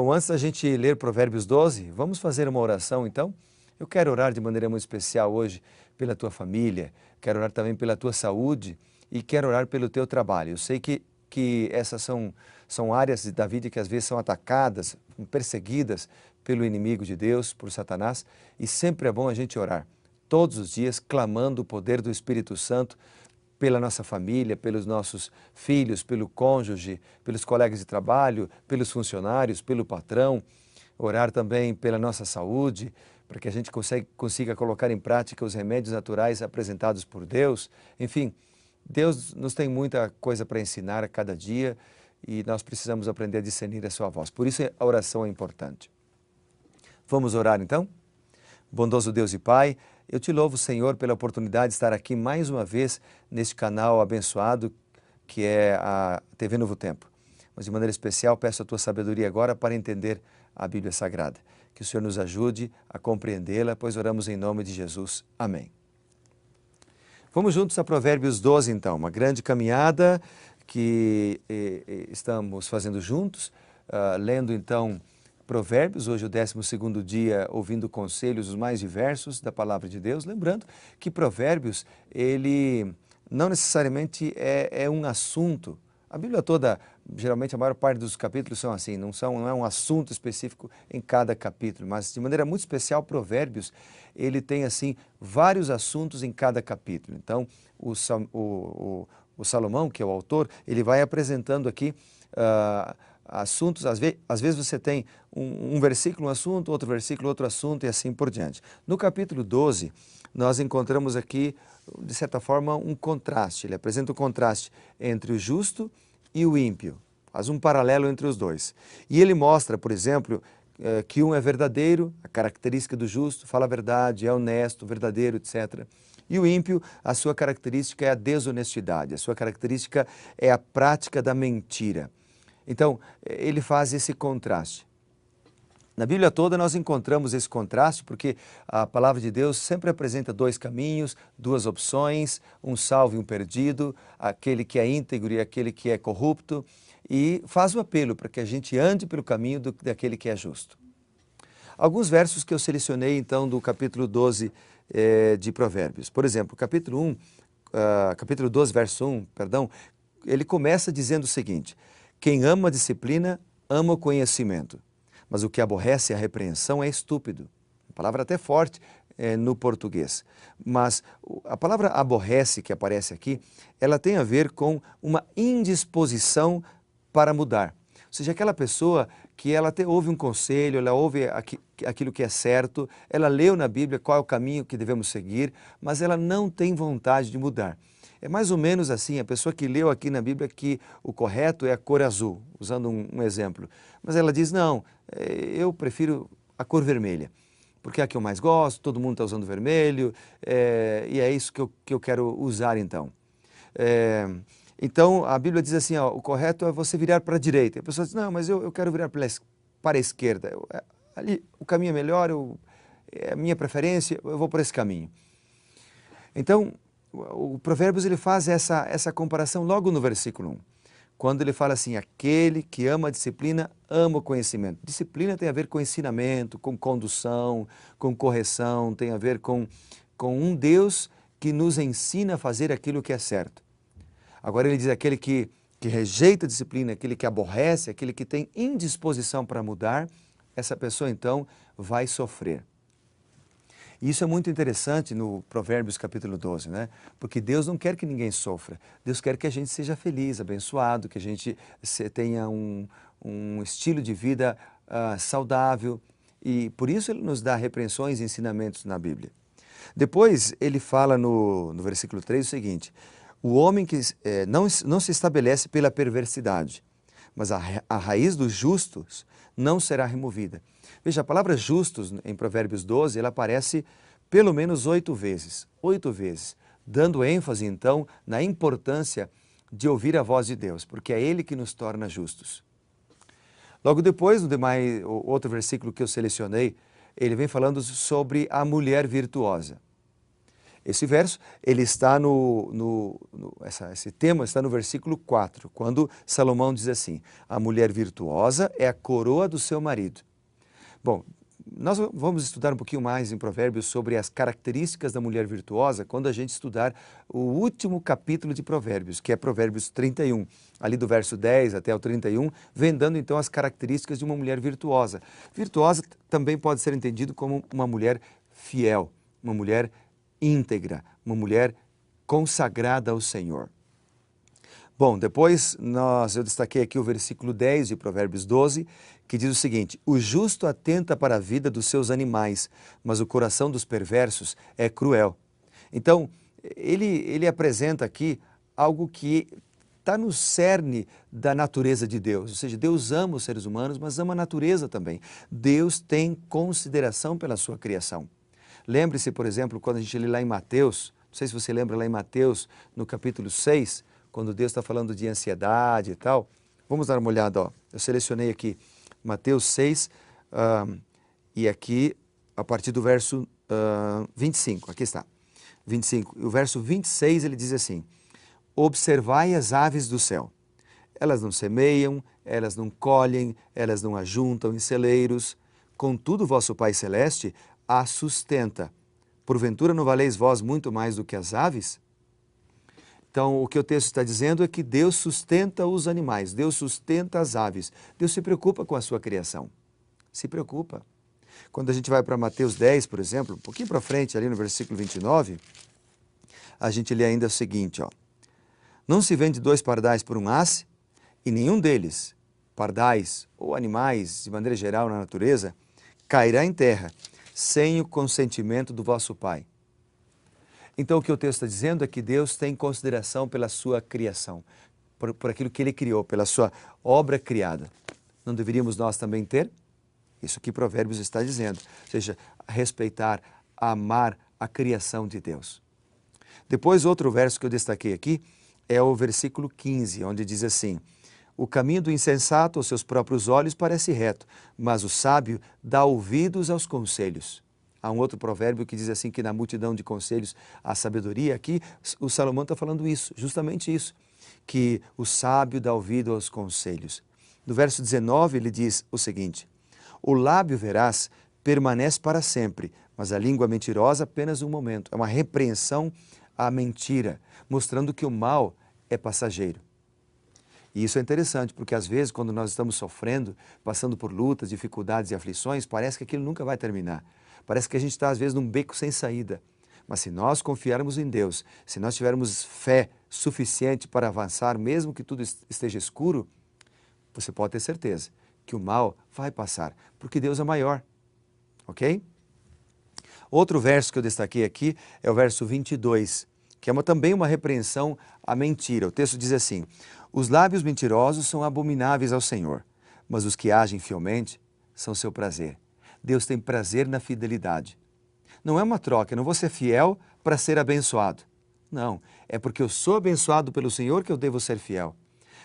Bom, antes da gente ler Provérbios 12, vamos fazer uma oração então? Eu quero orar de maneira muito especial hoje pela tua família, quero orar também pela tua saúde e quero orar pelo teu trabalho. Eu sei que essas são áreas da vida que às vezes são atacadas, perseguidas pelo inimigo de Deus, por Satanás, e sempre é bom a gente orar, todos os dias, clamando o poder do Espírito Santo pela nossa família, pelos nossos filhos, pelo cônjuge, pelos colegas de trabalho, pelos funcionários, pelo patrão. Orar também pela nossa saúde, para que a gente consiga colocar em prática os remédios naturais apresentados por Deus. Enfim, Deus nos tem muita coisa para ensinar a cada dia e nós precisamos aprender a discernir a sua voz. Por isso a oração é importante. Vamos orar então? Bondoso Deus e Pai, eu te louvo, Senhor, pela oportunidade de estar aqui mais uma vez neste canal abençoado que é a TV Novo Tempo. Mas de maneira especial peço a tua sabedoria agora para entender a Bíblia Sagrada. Que o Senhor nos ajude a compreendê-la, pois oramos em nome de Jesus. Amém. Vamos juntos a Provérbios 12 então, uma grande caminhada que estamos fazendo juntos, lendo então Provérbios, hoje o 12º dia, ouvindo conselhos os mais diversos da Palavra de Deus. Lembrando que Provérbios, ele não necessariamente é um assunto. A Bíblia toda, geralmente a maior parte dos capítulos são assim, não é um assunto específico em cada capítulo, mas de maneira muito especial, Provérbios, ele tem assim vários assuntos em cada capítulo. Então, o Salomão, que é o autor, ele vai apresentando aqui assuntos, às vezes você tem um versículo, um assunto, outro versículo, outro assunto e assim por diante. No capítulo 12, nós encontramos aqui, de certa forma, um contraste. Ele apresenta o contraste entre o justo e o ímpio. Faz um paralelo entre os dois. E ele mostra, por exemplo, que um é verdadeiro, a característica do justo, fala a verdade, é honesto, verdadeiro, etc. E o ímpio, a sua característica é a desonestidade, a sua característica é a prática da mentira. Então, ele faz esse contraste. Na Bíblia toda nós encontramos esse contraste porque a palavra de Deus sempre apresenta dois caminhos, duas opções, um salvo e um perdido, aquele que é íntegro e aquele que é corrupto, e faz o apelo para que a gente ande pelo caminho daquele que é justo. Alguns versos que eu selecionei então do capítulo 12 de Provérbios. Por exemplo, capítulo 12, verso 1, ele começa dizendo o seguinte: quem ama a disciplina, ama o conhecimento, mas o que aborrece a repreensão é estúpido. Uma palavra até forte no português. Mas a palavra aborrece, que aparece aqui, ela tem a ver com uma indisposição para mudar. Ou seja, aquela pessoa que ela até ouve um conselho, ela ouve aquilo que é certo, ela leu na Bíblia qual é o caminho que devemos seguir, mas ela não tem vontade de mudar. É mais ou menos assim, a pessoa que leu aqui na Bíblia que o correto é a cor azul, usando um exemplo. Mas ela diz, não, eu prefiro a cor vermelha, porque é a que eu mais gosto, todo mundo está usando vermelho, e é isso que eu quero usar então. Então, a Bíblia diz assim, ó, o correto é você virar para a direita. E a pessoa diz, não, mas eu quero virar para a esquerda. Ali, o caminho é melhor, é a minha preferência, eu vou por esse caminho. Então, o Provérbios ele faz essa comparação logo no versículo 1, quando ele fala assim, aquele que ama a disciplina, ama o conhecimento. Disciplina tem a ver com ensinamento, com condução, com correção, tem a ver com um Deus que nos ensina a fazer aquilo que é certo. Agora ele diz aquele que rejeita a disciplina, aquele que aborrece, aquele que tem indisposição para mudar, essa pessoa então vai sofrer. E isso é muito interessante no Provérbios capítulo 12, né? Porque Deus não quer que ninguém sofra. Deus quer que a gente seja feliz, abençoado, que a gente tenha um estilo de vida saudável. E por isso ele nos dá repreensões e ensinamentos na Bíblia. Depois ele fala no versículo 3 o seguinte, o homem que não se estabelece pela perversidade, mas a raiz dos justos não será removida. Veja, a palavra justos em Provérbios 12, ela aparece pelo menos 8 vezes, dando ênfase então na importância de ouvir a voz de Deus, porque é Ele que nos torna justos. Logo depois, o outro versículo que eu selecionei, ele vem falando sobre a mulher virtuosa. Esse verso, ele está esse tema está no versículo 4, quando Salomão diz assim: a mulher virtuosa é a coroa do seu marido. Bom, nós vamos estudar um pouquinho mais em Provérbios sobre as características da mulher virtuosa quando a gente estudar o último capítulo de Provérbios, que é Provérbios 31, ali do verso 10 até o 31, vem dando então as características de uma mulher virtuosa. Virtuosa também pode ser entendido como uma mulher fiel, uma mulher íntegra, uma mulher consagrada ao Senhor. Bom, depois eu destaquei aqui o versículo 10 de Provérbios 12, que diz o seguinte: o justo atenta para a vida dos seus animais, mas o coração dos perversos é cruel. Então, ele apresenta aqui algo que está no cerne da natureza de Deus, ou seja, Deus ama os seres humanos, mas ama a natureza também. Deus tem consideração pela sua criação. Lembre-se, por exemplo, quando a gente lê lá em Mateus, não sei se você lembra lá em Mateus, no capítulo 6, quando Deus está falando de ansiedade e tal. Vamos dar uma olhada, ó. Eu selecionei aqui Mateus 6, e aqui a partir do verso 25, aqui está, 25. E o verso 26 ele diz assim: observai as aves do céu. Elas não semeiam, elas não colhem, elas não ajuntam em celeiros. Contudo, vosso Pai Celeste as sustenta. Porventura não valeis vós muito mais do que as aves? Então, o que o texto está dizendo é que Deus sustenta os animais, Deus sustenta as aves. Deus se preocupa com a sua criação. Se preocupa. Quando a gente vai para Mateus 10, por exemplo, um pouquinho para frente, ali no versículo 29, a gente lê ainda o seguinte, ó: não se vende 2 pardais por um asse, e nenhum deles, pardais ou animais de maneira geral na natureza, cairá em terra sem o consentimento do vosso Pai. Então, o que o texto está dizendo é que Deus tem consideração pela sua criação, por aquilo que Ele criou, pela sua obra criada. Não deveríamos nós também ter? Isso que Provérbios está dizendo, ou seja, respeitar, amar a criação de Deus. Depois, outro verso que eu destaquei aqui é o versículo 15, onde diz assim: o caminho do insensato aos seus próprios olhos parece reto, mas o sábio dá ouvidos aos conselhos. Há um outro provérbio que diz assim, que na multidão de conselhos há sabedoria. Aqui o Salomão está falando isso, justamente isso, que o sábio dá ouvido aos conselhos. No verso 19 ele diz o seguinte: o lábio veraz permanece para sempre, mas a língua mentirosa apenas um momento. É uma repreensão à mentira, mostrando que o mal é passageiro. E isso é interessante, porque às vezes quando nós estamos sofrendo, passando por lutas, dificuldades e aflições, parece que aquilo nunca vai terminar. Parece que a gente está, às vezes, num beco sem saída. Mas se nós confiarmos em Deus, se nós tivermos fé suficiente para avançar, mesmo que tudo esteja escuro, você pode ter certeza que o mal vai passar, porque Deus é maior. Ok? Outro verso que eu destaquei aqui é o verso 22, que é também uma repreensão à mentira. O texto diz assim: os lábios mentirosos são abomináveis ao Senhor, mas os que agem fielmente são seu prazer. Deus tem prazer na fidelidade. Não é uma troca, eu não vou ser fiel para ser abençoado. Não, é porque eu sou abençoado pelo Senhor que eu devo ser fiel.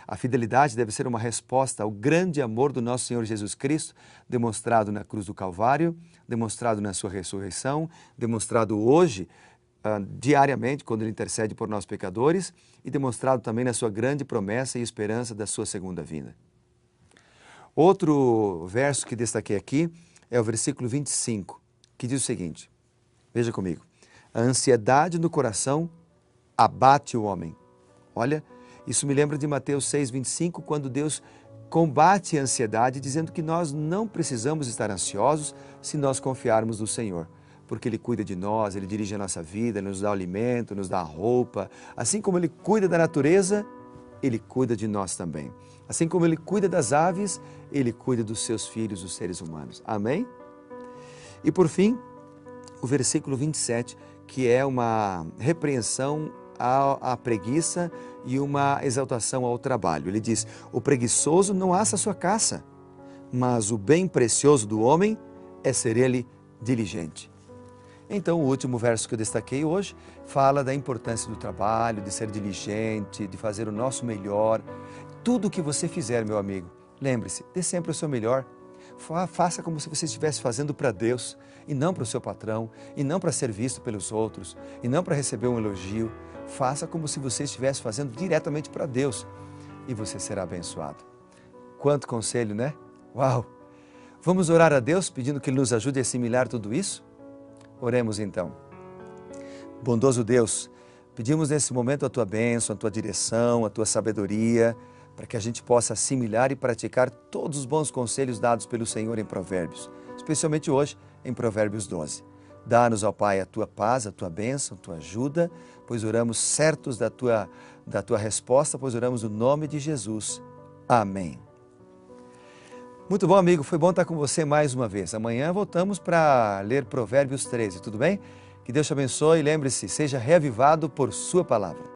A fidelidade deve ser uma resposta ao grande amor do nosso Senhor Jesus Cristo, demonstrado na cruz do Calvário, demonstrado na sua ressurreição, demonstrado hoje, diariamente, quando Ele intercede por nós pecadores, e demonstrado também na sua grande promessa e esperança da sua segunda vinda. Outro verso que destaquei aqui é o versículo 25, que diz o seguinte, veja comigo: a ansiedade no coração abate o homem. Olha, isso me lembra de Mateus 6, 25, quando Deus combate a ansiedade, dizendo que nós não precisamos estar ansiosos se nós confiarmos no Senhor, porque Ele cuida de nós, Ele dirige a nossa vida, Ele nos dá o alimento, nos dá a roupa. Assim como Ele cuida da natureza, Ele cuida de nós também. Assim como Ele cuida das aves, Ele cuida dos seus filhos, os seres humanos. Amém? E por fim, o versículo 27, que é uma repreensão à preguiça e uma exaltação ao trabalho. Ele diz: o preguiçoso não assa a sua caça, mas o bem precioso do homem é ser ele diligente. Então, o último verso que eu destaquei hoje fala da importância do trabalho, de ser diligente, de fazer o nosso melhor. Tudo o que você fizer, meu amigo, lembre-se, dê sempre o seu melhor, Faça como se você estivesse fazendo para Deus e não para o seu patrão, e não para ser visto pelos outros, e não para receber um elogio. Faça como se você estivesse fazendo diretamente para Deus e você será abençoado. Quanto conselho, né? Uau! Vamos orar a Deus pedindo que Ele nos ajude a assimilar tudo isso? Oremos então. Bondoso Deus, pedimos nesse momento a Tua bênção, a Tua direção, a Tua sabedoria, para que a gente possa assimilar e praticar todos os bons conselhos dados pelo Senhor em Provérbios, especialmente hoje em Provérbios 12. Dá-nos, ó Pai, a Tua paz, a Tua bênção, a Tua ajuda, pois oramos certos da tua resposta, pois oramos no nome de Jesus. Amém. Muito bom, amigo. Foi bom estar com você mais uma vez. Amanhã voltamos para ler Provérbios 13, tudo bem? Que Deus te abençoe e lembre-se, seja reavivado por sua palavra.